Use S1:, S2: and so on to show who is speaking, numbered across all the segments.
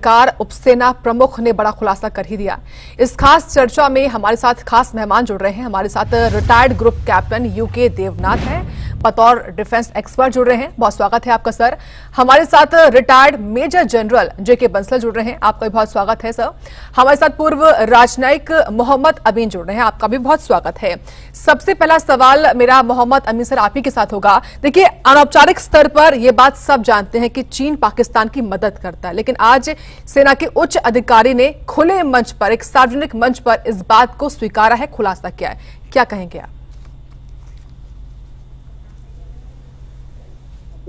S1: सरकार उपसेना प्रमुख ने बड़ा खुलासा कर ही दिया। इस खास चर्चा में हमारे साथ खास मेहमान जुड़ रहे हैं। हमारे साथ retired group captain UK Devnath हैं, बतौर डिफेंस एक्सपर्ट जुड़ रहे हैं। बहुत स्वागत है आपका सर। हमारे साथ रिटायर्ड मेजर जनरल जेके बंसल जुड़ रहे हैं, आपका भी बहुत स्वागत है सर। हमारे साथ पूर्व राजनयिक मोहम्मद अमीन जुड़ रहे हैं, आपका भी बहुत स्वागत है। सबसे पहला सवाल मेरा मोहम्मद अमीन सर आप ही के साथ होगा। देखिए, अनौपचारिक स्तर पर यह बात सब जानते हैं कि चीन पाकिस्तान की मदद करता है, लेकिन आज सेना के उच्च अधिकारी ने खुले मंच पर, एक सार्वजनिक मंच पर इस बात को स्वीकारा है, खुलासा किया है। क्या कहेंगे आप?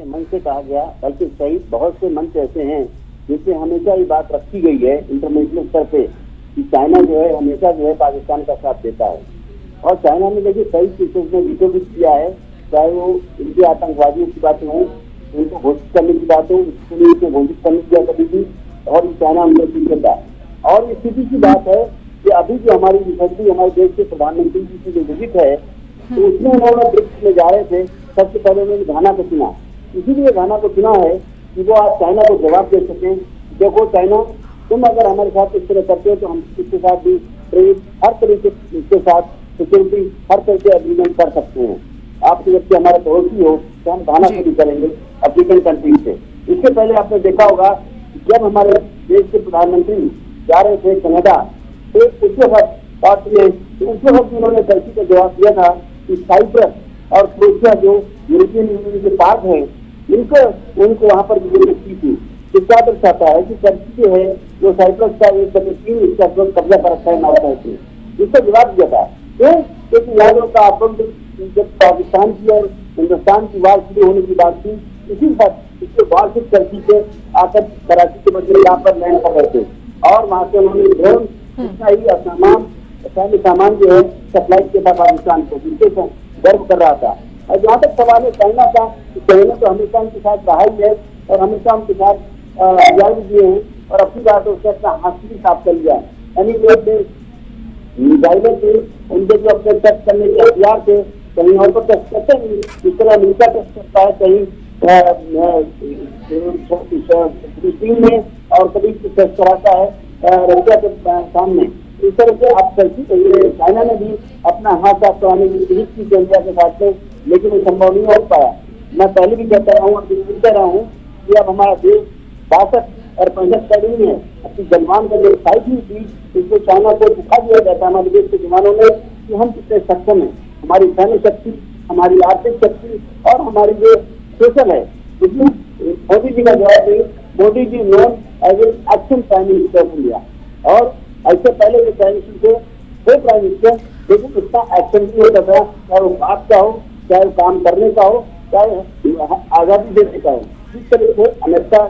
S2: मंच से कहा गया, बल्कि सही बहुत से मंच ऐसे हैं जिससे हमेशा ये बात रखी गई है इंटरनेशनल स्तर पे कि चाइना जो है हमेशा जो है पाकिस्तान का साथ देता है। और चाइना ने देखिए कई केसेस में वीटो भी किया है, चाहे वो इनके आतंकवादियों की बातें हों, उनको घोषित करने की बात हो, उसके लिए उनको घोषित करने की कभी भी, और चाइना अंदर की देता है। और इस स्थिति की बात है कि अभी जो हमारी रिसेंटली हमारे देश के प्रधानमंत्री जी की जो विजिट है, तो उसमें उन्होंने ब्रिक्स में जा रहे थे, सबसे पहले उन्होंने घाना को चुना। इसीलिए घाना को चुना है कि वो आज चाइना को जवाब दे सके, देखो चाइना, तुम अगर हमारे साथ इस तरह करते हो तो हम इसके साथ भी ट्रेड, हर तरीके के साथ सिक्योरिटी, हर तरह के एग्रीमेंट कर सकते हैं। आपके जबकि हमारे पड़ोसी हो तो हम घाना को भी करेंगे अफ्रीकन कंट्री से। इससे पहले आपने देखा होगा जब हमारे देश के प्रधानमंत्री जा रहे थे कनाडा, तो उस वक्त उन्होंने टर्की का जवाब दिया था कि साइप्रस और क्रोएशिया जो यूरोपियन यूनियन के पार्ट है, उनको वहाँ पर विजिट की थी। तो क्या दर्शाता है कि टर्की जो है वो साइप्रस का 1/3 इसका कब्जा कर रखा है नॉर्थ साइड में। इसका जवाब दिया था क्योंकि यादों का आक्रमण जब पाकिस्तान की और हिंदुस्तान की वार शुरू होने की बात थी, इसी वक्त इसके बाद से टर्की से आकर कराची के बदले यहाँ पर लैंड कर रहे थे और वहाँ से उन्होंने ड्रोन इतना ही सामान जो है सप्लाई किया था पाकिस्तान को, जिससे गर्व कर रहा था। और जहाँ तक सवाल है चाइना का, चाइना तो हमेशा उनके साथ रहा ही है और हमेशा उनके साथ जारी दिए हैं, और अपनी बात तो उसने अपना हाथ भी साफ कर लिया। यानी वो अपने मिसाइलों से उनके जो अपने टेस्ट करने के हथियार थे कहीं और पर टेस्ट करते हैं, जिस तरह अमेरिका टेस्ट करता है कहीं फिलिस्तीन में और कभी टेस्ट कराता है रशिया के सामने। इस तरह से आप चाइना ने भी अपना हाथ साफ कराने की कोशिश की इंडिया के साथ में, लेकिन वो संभव नहीं हो पाया। मैं पहले भी कहता रहा हूँ और कहता रहा हूँ कि अब हमारा देश 62 और 65 का नहीं है, अपनी जलवान का जो फाइट हुई थी इसको चाइना को दिखा दिया जाता है हमारे देश के जवानों ने कि हम कितने सक्षम है, हमारी सैन्य शक्ति, हमारी आर्थिक शक्ति और हमारी जो सोशल है। इसमें मोदी जी का जवाब है, Modi ji known as a action prime minister of India, और ऐसे पहले जो प्राइम मिनिस्टर थे वो प्राइम मिनिस्टर, लेकिन उसका एक्शन नहीं होता था, चाहे वो बात का हो, चाहे वो काम करने का हो, चाहे आजादी देने का हो। इस तरह से अमेरिका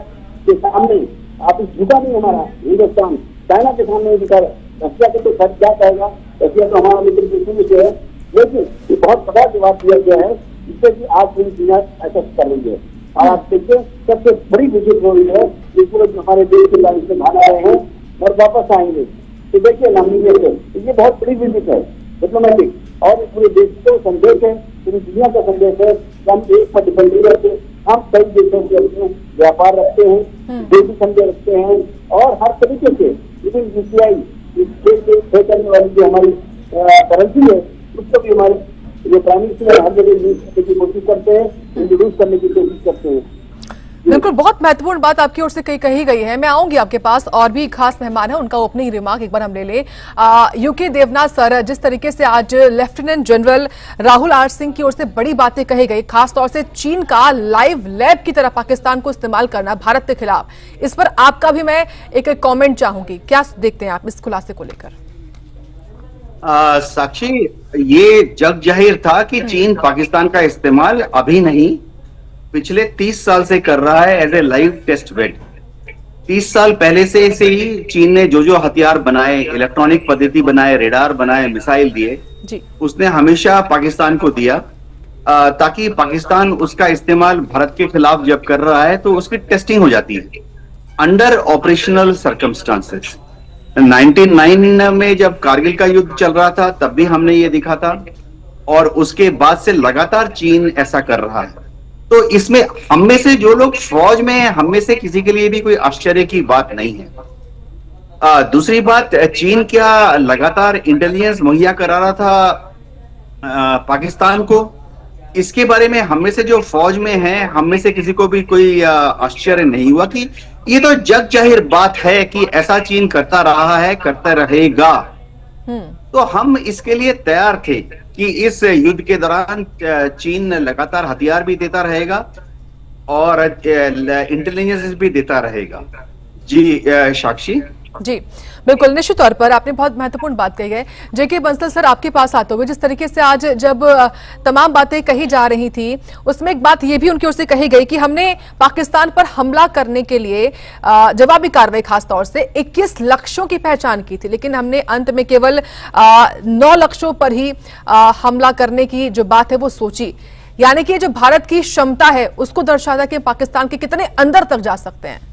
S2: के सामने आप झुका नहीं हमारा हिंदुस्तान, चाइना के सामने झुका। रशिया के तो खर्च क्या कहेगा, रशिया तो हमारा मित्र देशों में है, लेकिन ये बहुत बड़ा जवाब दिया गया है जिससे कि आज पूरी दुनिया ऐसा कर रही है। और आप देखिए सबसे बड़ी विजिट हो रही है जिसमें हमारे देश के लाइन से भाग रहे हैं और वापस आएंगे। तो देखिए नामिनेट है, ये बहुत बड़ी विजिट है डिप्लोमेटिक, और पूरे देश को संदेश है, पूरी दुनिया का संदेश है कि हम एक पर डिपेंड नहीं रहते, हम कई देशों के अपने व्यापार रखते हैं, देशी संदेह रखते हैं, और हर तरीके से इवन यूपीआई पे करने वाली जो हमारी करेंसी है उसको भी हमारे जो प्राइम मिनिस्टर हर जगह यूज करने की कोशिश करते हैं, इंट्रोड्यूस करने की कोशिश करते हैं।
S1: बिल्कुल, बहुत महत्वपूर्ण बात आपकी ओर से कही गई है। मैं आऊंगी आपके पास, और भी खास मेहमान है, उनका ओपनिंग रिमार्क एक बार हम ले ले। यूके देवनाथ सर, जिस तरीके से आज lieutenant general Rahul R Singh की ओर से बड़ी बातें कही गई, खासतौर से चीन का लाइव लैब की तरह पाकिस्तान को इस्तेमाल करना भारत के खिलाफ, इस पर आपका भी मैं एक कॉमेंट चाहूंगी। क्या देखते हैं आप इस खुलासे को लेकर?
S3: साक्षी, ये जग जाहिर था कि चीन पाकिस्तान का इस्तेमाल अभी नहीं, पिछले 30 साल से कर रहा है as a live test bed. 30 साल पहले से ही चीन ने जो हथियार बनाए, इलेक्ट्रॉनिक पद्धति बनाए, रेडार बनाए, मिसाइल दिए, उसने हमेशा पाकिस्तान को दिया ताकि पाकिस्तान उसका इस्तेमाल भारत के खिलाफ जब कर रहा है तो उसकी टेस्टिंग हो जाती है अंडर ऑपरेशनल सर्कमस्टांसेस। 1999 में जब कारगिल का युद्ध चल रहा था तब भी हमने ये दिखा था, और उसके बाद से लगातार चीन ऐसा कर रहा है। तो इसमें हम में से जो लोग फौज में हैं, हम में से किसी के लिए भी कोई आश्चर्य की बात नहीं है। दूसरी बात, चीन क्या लगातार इंटेलिजेंस मुहैया करा रहा था पाकिस्तान को, इसके बारे में हम में से जो फौज में हैं, हम में से किसी को भी कोई आश्चर्य नहीं हुआ कि ये तो जग जाहिर बात है कि ऐसा चीन करता रहा है, करता रहेगा। तो हम इसके लिए तैयार थे कि इस युद्ध के दौरान चीन लगातार हथियार भी देता रहेगा और इंटेलिजेंस भी देता रहेगा। जी साक्षी।
S1: जी बिल्कुल, निश्चित तौर पर आपने बहुत महत्वपूर्ण बात कही है। जेके बंसल सर, आपके पास आते हुए जिस तरीके से आज जब तमाम बातें कही जा रही थी, उसमें एक बात ये भी उनकी ओर से कही गई कि हमने पाकिस्तान पर हमला करने के लिए जवाबी कार्रवाई खासतौर से 21 लक्ष्यों की पहचान की थी, लेकिन हमने अंत में केवल 9 लक्ष्यों पर ही हमला करने की जो बात है वो सोची। यानी कि जो भारत की क्षमता है उसको दर्शाता कि पाकिस्तान के कितने अंदर तक जा सकते हैं।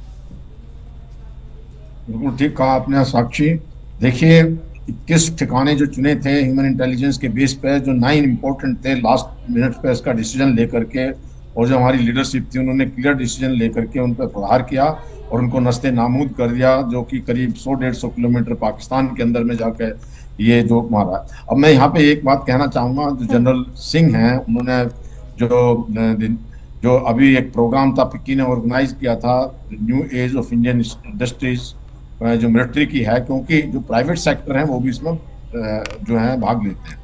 S4: बिल्कुल ठीक कहा आपने साक्षी। देखिए 21 ठिकाने जो चुने थे ह्यूमन इंटेलिजेंस के बेस पे, जो 9 इंपॉर्टेंट थे, लास्ट मिनट पे इसका डिसीजन लेकर के, और जो हमारी लीडरशिप थी उन्होंने क्लियर डिसीजन लेकर के उन पर प्रहार किया और उनको नस्ते नामूद कर दिया, जो कि करीब 100-150 किलोमीटर पाकिस्तान के अंदर में जाकर ये जो मारा। अब मैं यहाँ पे एक बात कहना चाहूँगा, जो जनरल सिंह हैं उन्होंने जो अभी एक प्रोग्राम था फिक्की ने ऑर्गेनाइज किया था, new age of Indian industries जो मिलिट्री की है, क्योंकि जो प्राइवेट सेक्टर है वो भी इसमें जो है भाग लेते हैं।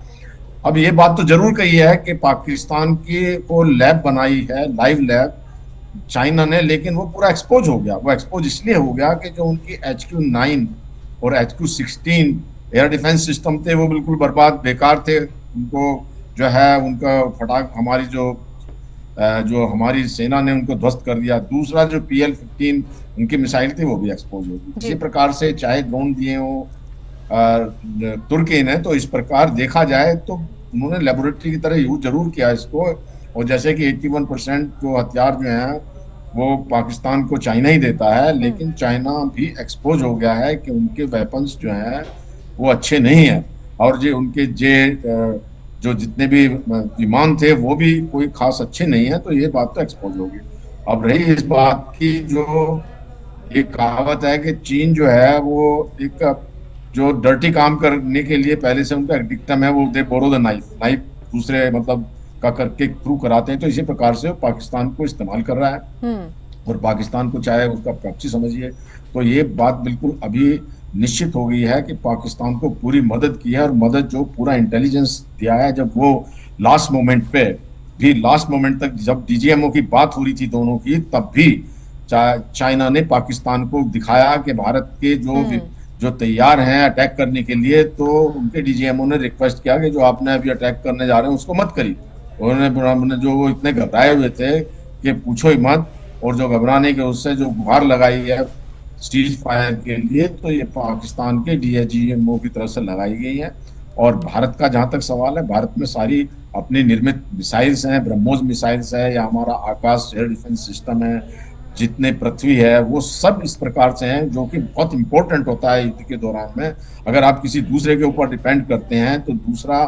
S4: अब ये बात तो जरूर कही है कि पाकिस्तान की को लैब बनाई है, लाइव लैब चाइना ने, लेकिन वो पूरा एक्सपोज हो गया। वो एक्सपोज इसलिए हो गया कि जो उनकी HQ-9 और HQ-16 एयर डिफेंस सिस्टम थे वो बिल्कुल बर्बाद बेकार थे। उनको जो है उनका फटाक हमारी जो हमारी सेना ने उनको ध्वस्त कर दिया। दूसरा जो PL-15 उनकी मिसाइल थी वो भी एक्सपोज होगी। इसी प्रकार से चाहे ड्रोन दिए हो तुर्की ने, तो इस प्रकार देखा जाए तो उन्होंने लेबोरेटरी की तरह यूज जरूर किया इसको। और जैसे कि 81% जो हथियार जो हैं वो पाकिस्तान को चाइना ही देता है, लेकिन चाइना भी एक्सपोज हो गया है कि उनके वेपन्स जो हैं वो अच्छे नहीं है, और जो उनके जो जितने भी विमान थे वो भी कोई खास अच्छे नहीं है। तो ये बात तो एक्सपोज होगी। अब रही इस बात की, जो एक कहावत है कि चीन जो है वो एक जो डर्टी काम करने के लिए पहले से उनका डिक्टम है, वो दे बोरो द नाइफ दूसरे मतलब का करके थ्रू कराते हैं। तो इसी प्रकार से पाकिस्तान को इस्तेमाल कर रहा है और पाकिस्तान को चाहे उसका प्रॉक्सी समझिए। तो ये बात बिल्कुल अभी निश्चित हो गई है कि पाकिस्तान को पूरी मदद की है, और मदद जो पूरा इंटेलिजेंस दिया है। जब वो लास्ट मोमेंट तक जब DGMO की बात हो रही थी दोनों की, तब भी चाइना ने पाकिस्तान को दिखाया कि भारत के जो तैयार हैं अटैक करने के लिए, तो उनके DGMO ने रिक्वेस्ट किया कि जो आपने अभी अटैक करने जा रहे हैं उसको मत करिए। उन्होंने जो वो इतने घबराए हुए थे कि पूछो ही मत, और जो घबराने के उससे जो गुहार लगाई है सीज फायर के लिए, तो ये पाकिस्तान के DGMO की तरफ से लगाई गई है। और भारत का जहां तक सवाल है, भारत में सारी अपनी निर्मित मिसाइल्स हैं, ब्रह्मोस मिसाइल्स है या हमारा आकाश एयर डिफेंस सिस्टम है, जितने पृथ्वी है, वो सब इस प्रकार से हैं, जो कि बहुत इंपॉर्टेंट होता है युद्ध के दौरान में। अगर आप किसी दूसरे के ऊपर डिपेंड करते हैं तो दूसरा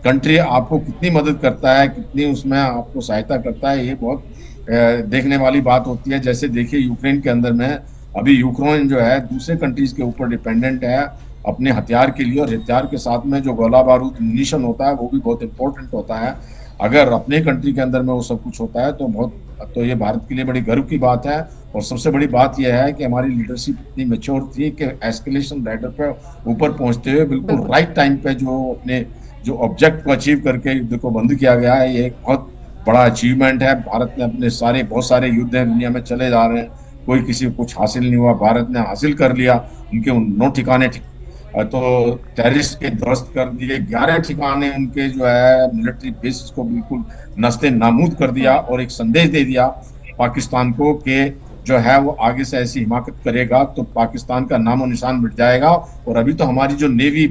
S4: कंट्री आपको कितनी मदद करता है, कितनी उसमें आपको सहायता करता है, ये बहुत देखने वाली बात होती है। जैसे देखिए यूक्रेन के अंदर में अभी यूक्रेन जो है दूसरे कंट्रीज के ऊपर डिपेंडेंट है अपने हथियार के लिए, और हथियार के साथ में जो गोला बारूद म्यूनिशन होता है वो भी बहुत इंपॉर्टेंट होता है। अगर अपने कंट्री के अंदर में वो सब कुछ होता है तो ये भारत के लिए बड़ी गर्व की बात है। और सबसे बड़ी बात यह है कि हमारी लीडरशिप इतनी मैच्योर थी कि एस्केलेशन लैडर पे ऊपर पहुंचते हुए बिल्कुल राइट टाइम पे जो ऑब्जेक्ट को अचीव करके युद्ध को बंद किया गया है, ये एक बहुत बड़ा अचीवमेंट है। भारत ने अपने बहुत सारे युद्ध दुनिया में चले जा रहे हैं, कोई किसी को कुछ हासिल नहीं हुआ, भारत ने हासिल कर लिया। उनके 9 ठिकाने तो टेररिस्ट के ध्वस्त कर दिए, 11 ठिकाने उनके जो है मिलिट्री बेसिस को बिल्कुल नस्ते नामूद कर दिया, और एक संदेश दे दिया पाकिस्तान को कि जो है वो आगे से ऐसी हिमाकत करेगा तो पाकिस्तान का नामो निशान मिट जाएगा। और अभी तो हमारी जो नेवी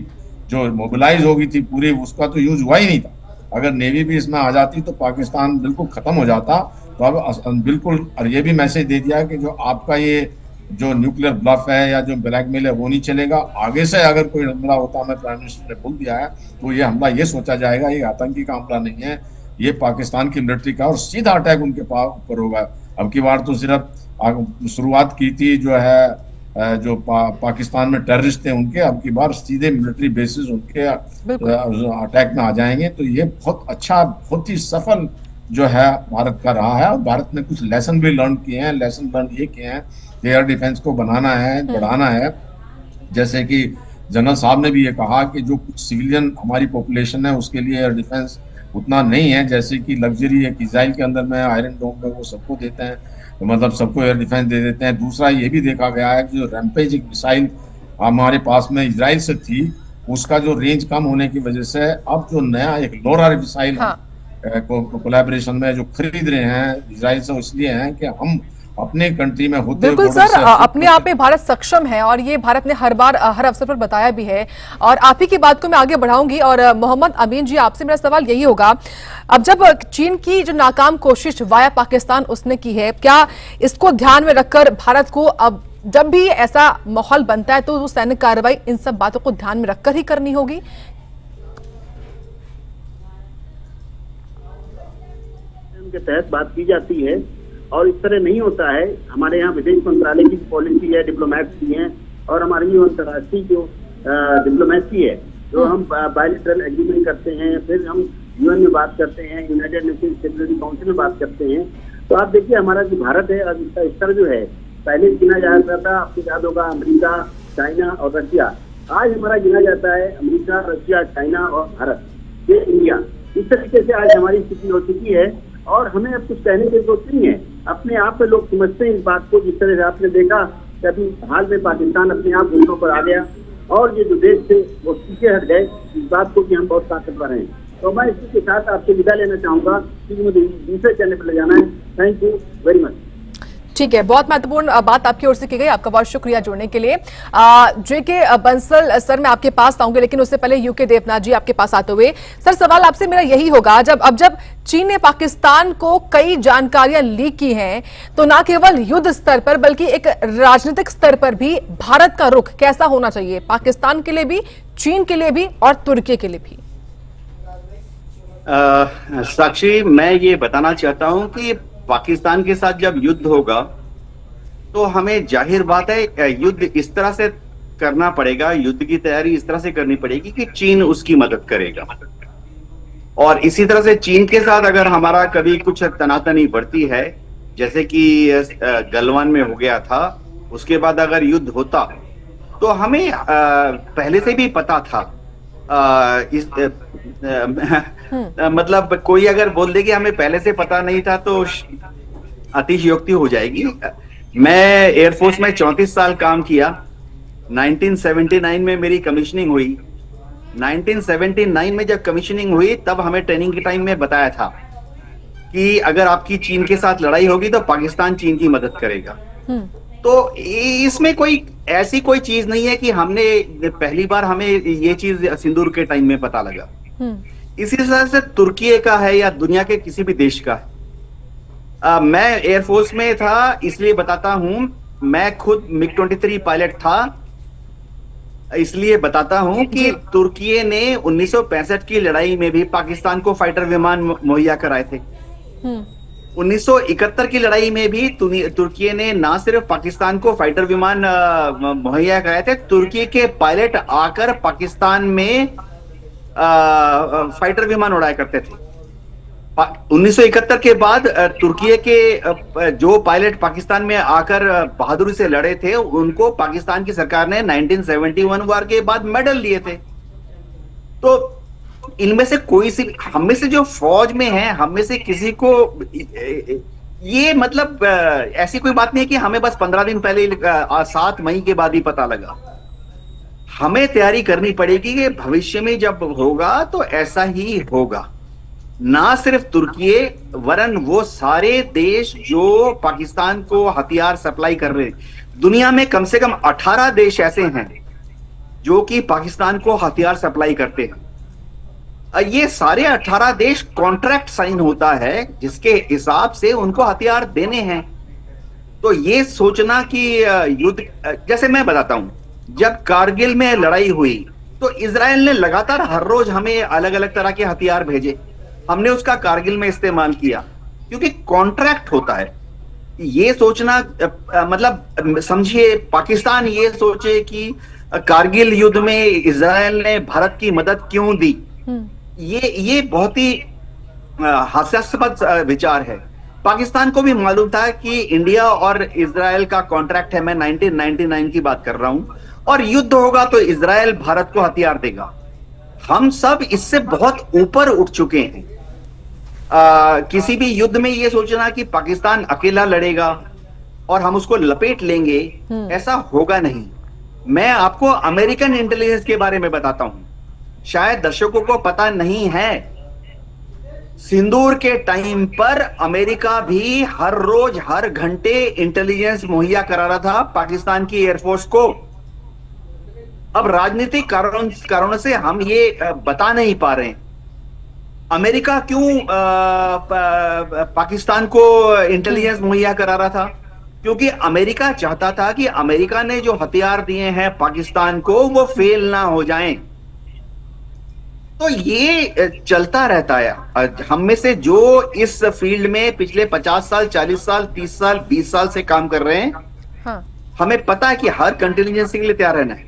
S4: जो मोबिलाइज हो गई थी पूरी, उसका तो यूज हुआ ही नहीं था। अगर नेवी भी इसमें आ जाती तो पाकिस्तान बिल्कुल खत्म हो जाता। तो अब बिल्कुल, और ये भी मैसेज दे दिया कि जो आपका ये जो न्यूक्लियर ब्लफ है या जो ब्लैकमेल है वो नहीं चलेगा। आगे से अगर कोई हमला होता, मैं प्राइम मिनिस्टर ने बोल दिया है, तो ये हमला ये सोचा जाएगा ये आतंकी का हमला नहीं है, ये पाकिस्तान की मिलिट्री का और सीधा अटैक उनके ऊपर होगा। अब की बार तो सिर्फ शुरुआत की थी जो है जो पाकिस्तान में टेररिस्ट थे उनके, अब की बार सीधे मिलिट्री बेसिस उनके अटैक में आ जाएंगे। तो ये बहुत अच्छा, बहुत ही सफल जो है भारत का रहा है। और भारत ने कुछ लेसन भी लर्न किए हैं। लेसन लर्न ये किए हैं कि एयर डिफेंस को बनाना है, बढ़ाना है। जैसे कि जनरल साहब ने भी ये कहा कि जो कुछ सिविलियन हमारी पॉपुलेशन है उसके लिए एयर डिफेंस उतना नहीं है, जैसे कि लग्जरी एक इजराइल के अंदर में आयरन डोम में वो सबको देते हैं, तो मतलब सबको एयर डिफेंस दे देते हैं। दूसरा ये भी देखा गया है कि जो रैम्पेज मिसाइल हमारे पास में इजराइल से थी, उसका जो रेंज कम होने की वजह से अब जो नया एक लोरा मिसाइल कोलैबोरेशन में जो खरीद रहे हैं इजराइल से, इसलिए हैं कि हम अपने कंट्री में होते
S1: बिल्कुल सर, अपने आप में भारत सक्षम है और ये भारत ने हर बार हर अवसर पर बताया भी है। और आप ही की बात को मैं आगे बढ़ाऊंगी और मोहम्मद अमीन जी, आपसे मेरा सवाल यही होगा, अब जब चीन की जो नाकाम कोशिश वाया पाकिस्तान उसने की है, क्या इसको ध्यान में रखकर भारत को अब जब भी ऐसा माहौल बनता है तो वो सैन्य कार्रवाई इन सब बातों को ध्यान में रखकर ही करनी होगी?
S2: के तहत बात की जाती है और इस तरह नहीं होता है। हमारे यहाँ विदेश मंत्रालय की पॉलिसी है, डिप्लोमेट्स की हैं, और हमारी जो अंतर्राष्ट्रीय जो डिप्लोमेसी है, जो हम बायलैटरल एग्रीमेंट करते हैं, फिर हम यूएन में बात करते हैं, यूनाइटेड नेशन सिक्योरिटी काउंसिल में बात करते हैं। तो आप देखिए हमारा जो भारत है, अब इसका स्तर जो है पहले गिना जाता था, आपको याद होगा, अमेरिका, चाइना और रशिया। आज हमारा गिना जाता है अमेरिका, रशिया, चाइना और भारत, ये इंडिया। इस तरीके से आज हमारी स्थिति हो चुकी है और हमें अब कुछ कहने की जरूरत नहीं है। अपने आप में लोग समझते हैं इस बात को। जिस तरह से आपने देखा कि अभी हाल में पाकिस्तान अपने आप घुटनों पर आ गया और ये जो देश थे वो पीछे हट गए इस बात को कि हम बहुत ताकतवर हैं। तो मैं इसी के साथ आपसे विदा लेना चाहूंगा क्योंकि मुझे दूसरे चैनल पर ले जाना है। Thank you very much.
S1: ठीक है, बहुत महत्वपूर्ण बात आपकी ओर से की गई, आपका बहुत शुक्रिया जुड़ने के लिए। जेके बंसल सर, मैं आपके पास आऊंगे, लेकिन उससे पहले यूके देवनाथ जी आपके पास आते हुए सर, सवाल आपसे मेरा यही होगा, जब चीन ने पाकिस्तान को कई जानकारियां लीक की हैं, तो ना केवल युद्ध स्तर पर बल्कि एक राजनीतिक स्तर पर भी भारत का रुख कैसा होना चाहिए, पाकिस्तान के लिए भी, चीन के लिए भी और तुर्की के लिए भी?
S3: साक्षी, मैं ये बताना चाहता हूं कि पाकिस्तान के साथ जब युद्ध होगा तो हमें जाहिर बात है युद्ध इस तरह से करना पड़ेगा, युद्ध की तैयारी इस तरह से करनी पड़ेगी कि चीन उसकी मदद करेगा। और इसी तरह से चीन के साथ अगर हमारा कभी कुछ तनातनी बढ़ती है, जैसे कि गलवान में हो गया था, उसके बाद अगर युद्ध होता तो हमें पहले से भी पता था। मतलब कोई अगर बोल दे कि हमें पहले से पता नहीं था तो अतिशयोक्ति हो जाएगी। मैं एयरफोर्स में 34 साल काम किया। 1979 में मेरी कमीशनिंग हुई। 1979 में जब कमीशनिंग हुई तब हमें ट्रेनिंग के टाइम में बताया था कि अगर आपकी चीन के साथ लड़ाई होगी तो पाकिस्तान चीन की मदद करेगा। तो इसमें कोई ऐसी कोई चीज नहीं है कि हमने पहली बार हमें ये चीज सिंदूर के टाइम में पता लगा। इसी तरह से तुर्की का है या दुनिया के किसी भी देश का है। मैं एयरफोर्स में था इसलिए बताता हूं, मैं खुद मिग-23 पायलट था इसलिए बताता हूं कि तुर्की ने 1965 की लड़ाई में भी पाकिस्तान को फाइटर विमान मुहैया कराए थे। 1971 की लड़ाई में भी तुर्की ने ना सिर्फ पाकिस्तान को फाइटर विमान मुहैया कराए थे, तुर्की के पायलट आकर पाकिस्तान में फाइटर विमान उड़ाया करते थे। 1971 के बाद तुर्की के जो पायलट पाकिस्तान में आकर बहादुरी से लड़े थे उनको पाकिस्तान की सरकार ने 1971 वार के बाद मेडल दिए थे। तो इनमें से कोई सी, हम में से जो फौज में है, हम में से किसी को ये मतलब ऐसी कोई बात नहीं है कि हमें बस 15 दिन पहले 7 मई के बाद ही पता लगा। हमें तैयारी करनी पड़ेगी कि भविष्य में जब होगा तो ऐसा ही होगा। ना सिर्फ तुर्की वरन वो सारे देश जो पाकिस्तान को हथियार सप्लाई कर रहे हैं। दुनिया में कम से कम 18 देश ऐसे हैं जो कि पाकिस्तान को हथियार सप्लाई करते हैं। ये सारे 18 देश कॉन्ट्रैक्ट साइन होता है जिसके हिसाब से उनको हथियार देने हैं। तो ये सोचना कि युद्ध, जैसे मैं बताता हूं, जब कारगिल में लड़ाई हुई तो इजराइल ने लगातार हर रोज हमें अलग अलग तरह के हथियार भेजे। हमने उसका कारगिल में इस्तेमाल किया, क्योंकि कॉन्ट्रैक्ट होता है। ये सोचना मतलब समझिए, पाकिस्तान ये सोचे कि कारगिल युद्ध में इजराइल ने भारत की मदद क्यों दी, ये बहुत ही हास्यास्पद विचार है। पाकिस्तान को भी मालूम था कि इंडिया और इजराइल का कॉन्ट्रैक्ट है, मैं 1999 की बात कर रहा हूं, और युद्ध होगा तो इजराइल भारत को हथियार देगा। हम सब इससे बहुत ऊपर उठ चुके हैं। किसी भी युद्ध में ये सोचना कि पाकिस्तान अकेला लड़ेगा और हम उसको लपेट लेंगे, ऐसा होगा नहीं। मैं आपको अमेरिकन इंटेलिजेंस के बारे में बताता हूं, शायद दर्शकों को पता नहीं है। सिंदूर के टाइम पर अमेरिका भी हर रोज हर घंटे इंटेलिजेंस मुहैया करा रहा था पाकिस्तान की एयरफोर्स को। अब राजनीतिक कारणों से हम ये बता नहीं पा रहे हैं अमेरिका क्यों पाकिस्तान को इंटेलिजेंस मुहैया करा रहा था, क्योंकि अमेरिका चाहता था कि अमेरिका ने जो हथियार दिए हैं पाकिस्तान को वो फेल ना हो जाएं। तो ये चलता रहता है। हम में से जो इस फील्ड में पिछले 50 साल 40 साल 30 साल 20 साल से काम कर रहे हैं,
S1: हाँ।
S3: हमें पता है कि हर कंटिजेंसी के लिए तैयार रहना है।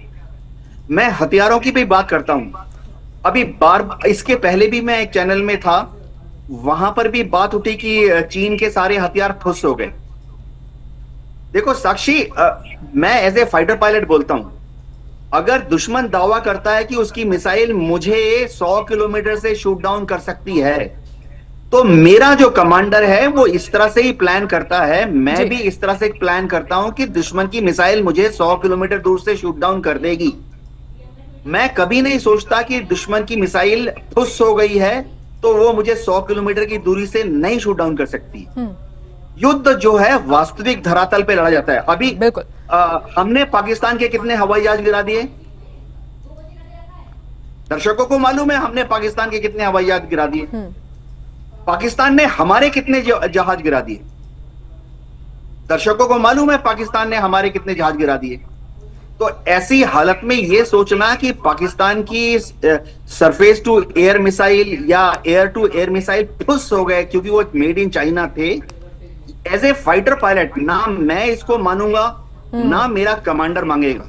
S3: मैं हथियारों की भी बात करता हूं। अभी इसके पहले भी मैं एक चैनल में था, वहां पर भी बात उठी कि चीन के सारे हथियार फुस हो गए। देखो साक्षी, मैं एज ए फाइटर पायलट बोलता हूं, अगर दुश्मन दावा करता है कि उसकी मिसाइल मुझे 100 किलोमीटर से शूट डाउन कर सकती है, तो मेरा जो कमांडर है वो इस तरह से ही प्लान करता है, मैं भी इस तरह से प्लान करता हूं कि दुश्मन की मिसाइल मुझे 100 किलोमीटर दूर से शूट डाउन कर देगी। मैं कभी नहीं सोचता कि दुश्मन की मिसाइल फुस हो गई है तो वो मुझे 100 किलोमीटर की दूरी से नहीं शूट डाउन कर सकती। युद्ध जो है वास्तविक धरातल पे लड़ा जाता है। अभी बिल्कुल हमने पाकिस्तान के कितने हवाई जहाज गिरा दिए, दर्शकों को मालूम है हमने पाकिस्तान के कितने हवाई जहाज गिरा दिए। पाकिस्तान ने हमारे कितने जहाज गिरा दिए, दर्शकों को मालूम है पाकिस्तान ने हमारे कितने जहाज गिरा दिए। तो ऐसी हालत में यह सोचना कि पाकिस्तान की सरफेस टू एयर मिसाइल या एयर टू एयर मिसाइल फुस हो गए क्योंकि वो मेड इन चाइना थे, एज ए फाइटर पायलट ना मैं इसको मानूंगा ना मेरा कमांडर मांगेगा।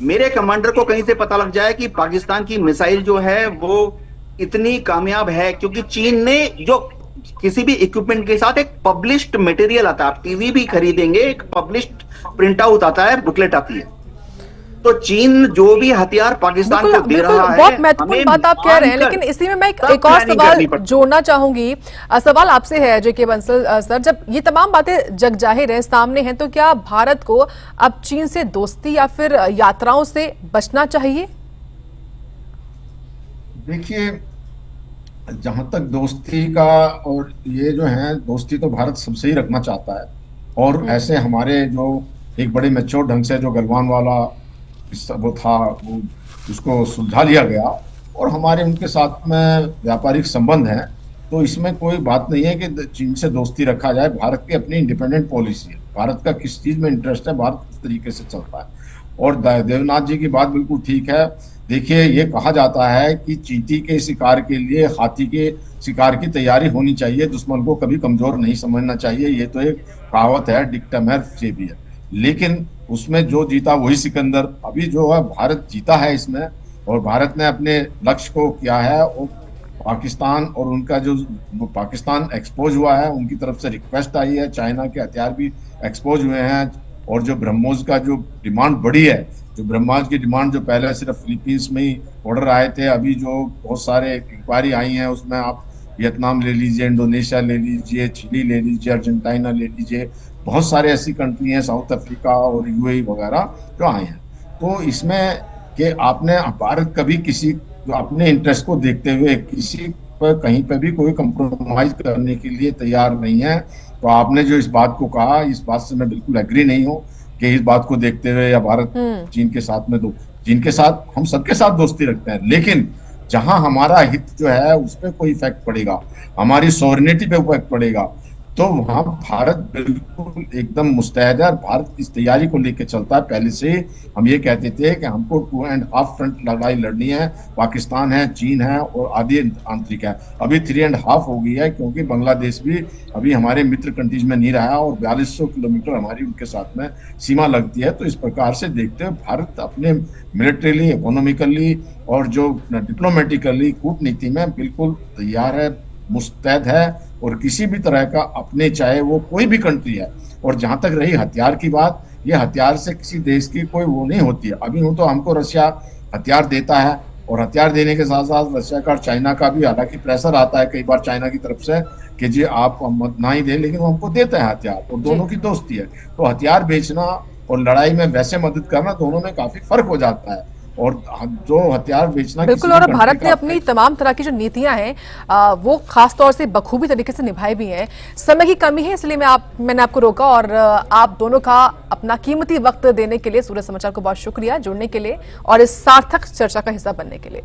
S3: मेरे कमांडर को कहीं से पता लग जाए कि पाकिस्तान की मिसाइल जो है वो इतनी कामयाब है, क्योंकि चीन ने जो किसी भी इक्विपमेंट के साथ एक पब्लिश्ड मटेरियल आता है, आप टीवी भी खरीदेंगे एक पब्लिश्ड प्रिंट आउट आता है, बुकलेट आती है। तो चीन जो भी हथियार पाकिस्तान को दे रहा है,
S1: बहुत महत्वपूर्ण बात आप कह रहे हैं, लेकिन इसी में मैं एक और सवाल जोड़ना चाहूंगी। सवाल आपसे है जे के बंसल सर, जब ये तमाम बातें जग जाहिर है, सामने हैं, तो क्या भारत को अब चीन से दोस्ती या फिर यात्राओं से बचना चाहिए?
S4: देखिए, जहां तक दोस्ती का और ये जो है, दोस्ती तो भारत सबसे ही रखना चाहता है, और ऐसे हमारे जो एक बड़े मैच्योर ढंग से जो गलवान वाला वो था वो उसको सुलझा लिया गया और हमारे उनके साथ में व्यापारिक संबंध हैं, तो इसमें कोई बात नहीं है कि चीन से दोस्ती रखा जाए। भारत की अपनी इंडिपेंडेंट पॉलिसी है, भारत का किस चीज में इंटरेस्ट है, भारत किस तरीके से चलता है। और देवनाथ जी की बात बिल्कुल ठीक है। देखिए, ये कहा जाता है कि चींटी के शिकार के लिए हाथी के शिकार की तैयारी होनी चाहिए, दुश्मन को कभी कमजोर नहीं समझना चाहिए। ये तो एक कहावत है, डिक्टम है, ये भी है, लेकिन उसमें जो जीता वही सिकंदर। अभी जो है भारत जीता है इसमें, और भारत ने अपने लक्ष्य को किया है। और पाकिस्तान और उनका जो पाकिस्तान एक्सपोज हुआ है, उनकी तरफ से रिक्वेस्ट आई है, चाइना के हथियार भी एक्सपोज हुए हैं, और जो ब्रह्मोस का जो डिमांड बढ़ी है, जो ब्रह्मोस की डिमांड जो पहले सिर्फ फिलीपींस में ही ऑर्डर आए थे, अभी जो बहुत सारे इंक्वायरी आई हैं उसमें आप वियतनाम ले लीजिए, इंडोनेशिया ले लीजिए, चिली ले लीजिए, अर्जेंटीना ले लीजिए, बहुत सारे ऐसी कंट्री हैं, साउथ अफ्रीका और यूएई वगैरह जो आए हैं। तो इसमें कि आपने भारत कभी किसी अपने इंटरेस्ट को देखते हुए किसी पर कहीं पर भी कोई कंप्रोमाइज करने के लिए तैयार नहीं है। तो आपने जो इस बात को कहा, इस बात से मैं बिल्कुल एग्री नहीं हूँ कि इस बात को देखते हुए या भारत चीन के साथ में चीन के साथ हम सबके साथ दोस्ती रखते हैं, लेकिन जहां हमारा हित जो है उस पर कोई इफेक्ट पड़ेगा, हमारी सॉवरेनिटी पे इफेक्ट पड़ेगा, तो वहां भारत बिल्कुल एकदम मुस्तैद है और भारत इस तैयारी को लेकर चलता है। पहले से हम ये कहते थे कि हमको 2.5 फ्रंट लड़ाई लड़नी है, पाकिस्तान है, चीन है और आदि आंतरिक है। अभी 3.5 हो गई है, क्योंकि बांग्लादेश भी अभी हमारे मित्र कंट्रीज में नहीं रहा और 4200 किलोमीटर हमारी उनके साथ में सीमा लगती है। तो इस प्रकार से देखते हुए भारत अपने मिलिट्रीली, इकोनॉमिकली और जो डिप्लोमेटिकली, कूटनीति में बिल्कुल तैयार है, मुस्तैद है। और किसी भी तरह का अपने, चाहे वो कोई भी कंट्री है, और जहां तक रही हथियार की बात, ये हथियार से किसी देश की कोई वो नहीं होती है। अभी हूं तो हमको रशिया हथियार देता है, और हथियार देने के साथ साथ रशिया का और चाइना का भी हालांकि प्रेशर आता है कई बार चाइना की तरफ से कि जी आप मत ना ही दे, लेकिन वो हमको देता है हथियार, और दोनों की दोस्ती है। तो हथियार बेचना और लड़ाई में वैसे मदद करना, दोनों में काफी फर्क हो जाता है। और जो हथियार बेचना
S1: बिल्कुल, और भारत ने अपनी तमाम तरह की जो नीतियां हैं वो खास तौर से बखूबी तरीके से निभाई भी हैं। समय की कमी है, इसलिए मैंने आपको रोका, और आप दोनों का अपना कीमती वक्त देने के लिए सूर्य समाचार को बहुत शुक्रिया, जुड़ने के लिए और इस सार्थक चर्चा का हिस्सा बनने के लिए।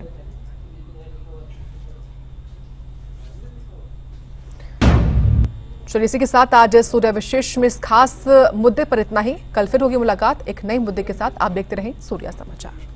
S1: चलिए, इसी के साथ आज सूर्य विशेष में इस खास मुद्दे पर इतना ही। कल फिर होगी मुलाकात एक नए मुद्दे के साथ। आप देखते रहें सूर्य समाचार।